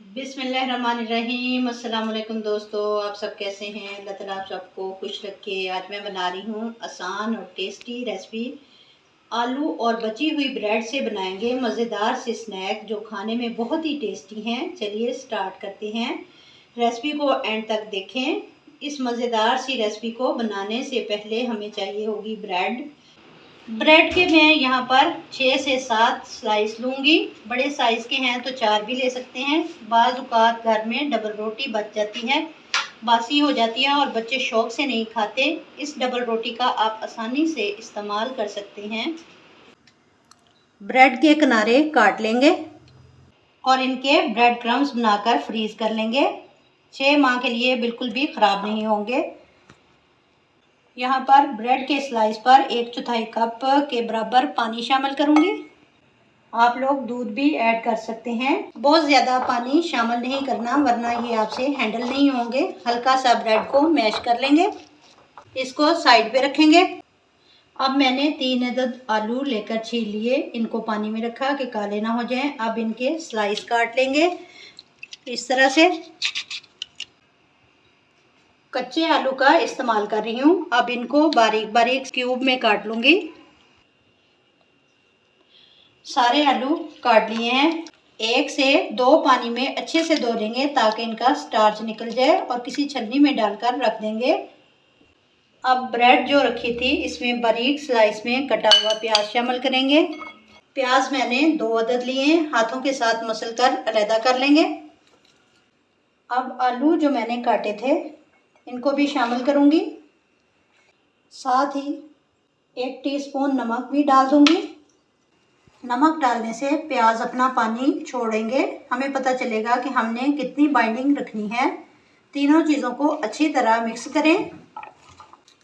बिस्मिल्लाहिर्रहमानिर्रहीम। अस्सलाम वालेकुम दोस्तों, आप सब कैसे हैं? अल्लाह ताला आप सबको खुश रखे। आज मैं बना रही हूँ आसान और टेस्टी रेसिपी। आलू और बची हुई ब्रेड से बनाएंगे मज़ेदार से स्नैक जो खाने में बहुत ही टेस्टी हैं। चलिए स्टार्ट करते हैं। रेसिपी को एंड तक देखें। इस मज़ेदार सी रेसिपी को बनाने से पहले हमें चाहिए होगी ब्रेड। ब्रेड के मैं यहाँ पर 6 से 7 स्लाइस लूँगी। बड़े साइज़ के हैं तो 4 भी ले सकते हैं। बाज़ औक़ात घर में डबल रोटी बच जाती है, बासी हो जाती है और बच्चे शौक़ से नहीं खाते। इस डबल रोटी का आप आसानी से इस्तेमाल कर सकते हैं। ब्रेड के किनारे काट लेंगे और इनके ब्रेड क्रम्स बनाकर फ्रीज़ कर लेंगे। 6 माह के लिए बिल्कुल भी ख़राब नहीं होंगे। यहाँ पर ब्रेड के स्लाइस पर 1/4 कप के बराबर पानी शामिल करूँगी। आप लोग दूध भी ऐड कर सकते हैं। बहुत ज़्यादा पानी शामिल नहीं करना वरना ये आपसे हैंडल नहीं होंगे। हल्का सा ब्रेड को मैश कर लेंगे। इसको साइड पे रखेंगे। अब मैंने 3 अदद आलू लेकर छील लिए। इनको पानी में रखा कि काले ना हो जाएं। अब इनके स्लाइस काट लेंगे इस तरह से। कच्चे आलू का इस्तेमाल कर रही हूँ। अब इनको बारीक बारीक क्यूब में काट लूँगी। सारे आलू काट लिए हैं। 1 से 2 पानी में अच्छे से धो लेंगे ताकि इनका स्टार्च निकल जाए और किसी छन्नी में डालकर रख देंगे। अब ब्रेड जो रखी थी इसमें बारीक स्लाइस में कटा हुआ प्याज शामिल करेंगे। प्याज मैंने 2 अदद लिए हैं। हाथों के साथ मसल कर अलहदा कर लेंगे। अब आलू जो मैंने काटे थे इनको भी शामिल करूंगी। साथ ही 1 टीस्पून नमक भी डाल दूंगी। नमक डालने से प्याज अपना पानी छोड़ेंगे। हमें पता चलेगा कि हमने कितनी बाइंडिंग रखनी है। तीनों चीज़ों को अच्छी तरह मिक्स करें।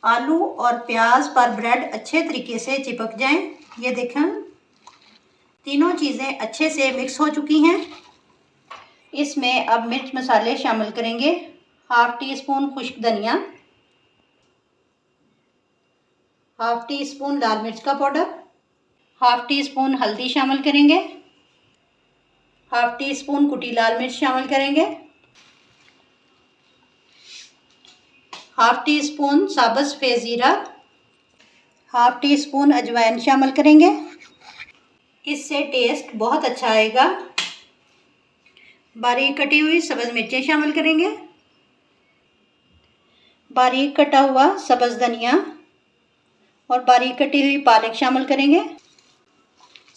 आलू और प्याज पर ब्रेड अच्छे तरीके से चिपक जाएं। ये देखें, तीनों चीज़ें अच्छे से मिक्स हो चुकी हैं। इसमें अब मिर्च मसाले शामिल करेंगे। 1/2 टीस्पून खुश्क धनिया, 1/2 टीस्पून लाल मिर्च का पाउडर, 1/2 टीस्पून हल्दी शामिल करेंगे, 1/2 टीस्पून कुटी लाल मिर्च शामिल करेंगे, 1/2 टीस्पून साबुत सफ़ेद ज़ीरा, 1/2 टीस्पून अजवाइन शामिल करेंगे। इससे टेस्ट बहुत अच्छा आएगा। बारीक कटी हुई सब्ज़ मिर्चें शामिल करेंगे, बारीक कटा हुआ सब्ज़ धनिया और बारीक कटी हुई पालक शामिल करेंगे।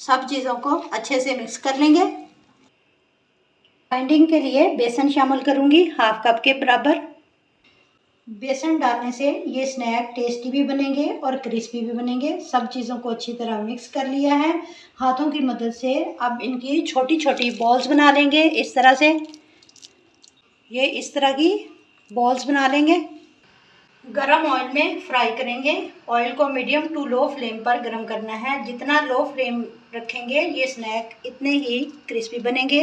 सब चीज़ों को अच्छे से मिक्स कर लेंगे। बाइंडिंग के लिए बेसन शामिल करूंगी 1/2 कप के बराबर। बेसन डालने से ये स्नैक टेस्टी भी बनेंगे और क्रिस्पी भी बनेंगे। सब चीज़ों को अच्छी तरह मिक्स कर लिया है। हाथों की मदद से अब इनकी छोटी छोटी बॉल्स बना लेंगे। इस तरह से ये इस तरह की बॉल्स बना लेंगे। गरम ऑयल में फ्राई करेंगे। ऑयल को मीडियम टू लो फ्लेम पर गरम करना है। जितना लो फ्लेम रखेंगे ये स्नैक इतने ही क्रिस्पी बनेंगे।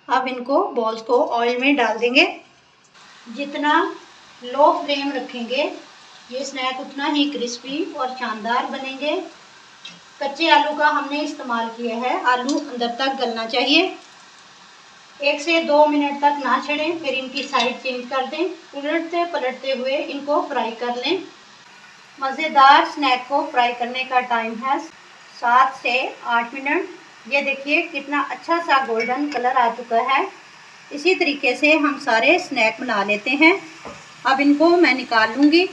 अब इनको बॉल्स को ऑयल में डाल देंगे। जितना लो फ्लेम रखेंगे ये स्नैक उतना ही क्रिस्पी और शानदार बनेंगे। कच्चे आलू का हमने इस्तेमाल किया है। आलू अंदर तक गलना चाहिए। 1 से 2 मिनट तक ना छड़ें, फिर इनकी साइड चेंज कर दें। उलटते पलटते हुए इनको फ्राई कर लें। मज़ेदार स्नैक को फ्राई करने का टाइम है 7 से 8 मिनट। ये देखिए कितना अच्छा सा गोल्डन कलर आ चुका है। इसी तरीके से हम सारे स्नैक बना लेते हैं। अब इनको मैं निकाल लूँगी।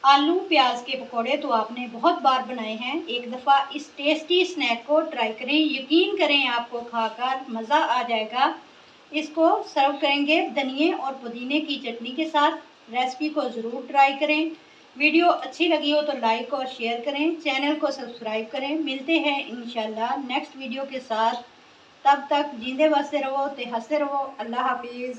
आलू प्याज के पकोड़े तो आपने बहुत बार बनाए हैं। एक दफ़ा इस टेस्टी स्नैक को ट्राई करें। यकीन करें आपको खाकर मज़ा आ जाएगा। इसको सर्व करेंगे धनिए और पुदीने की चटनी के साथ। रेसिपी को ज़रूर ट्राई करें। वीडियो अच्छी लगी हो तो लाइक और शेयर करें। चैनल को सब्सक्राइब करें। मिलते हैं इंशाल्लाह नेक्स्ट वीडियो के साथ। तब तक जींदे बसते रहो ते हंसते रहो। अल्लाह हाफिज़।